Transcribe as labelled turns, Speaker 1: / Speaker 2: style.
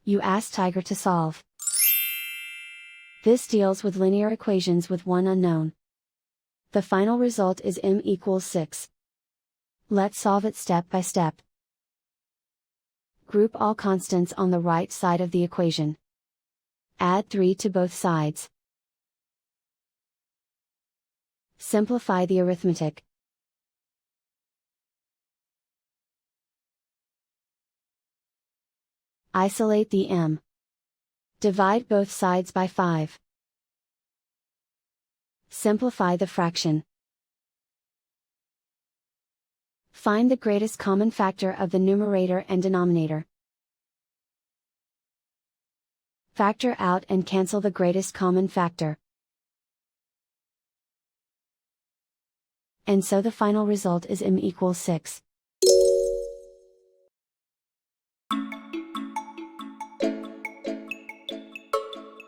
Speaker 1: You ask Tiger to solve. This deals with linear equations with one unknown. The final result is m equals 6. Let's solve it step by step. Group all constants on the right side of the equation. Add 3 to both sides. Simplify the arithmetic. Isolate the m. Divide both sides by 5. Simplify the fraction. Find the greatest common factor of the numerator and denominator. Factor out and cancel the greatest common factor. And so the final result is m equals 6.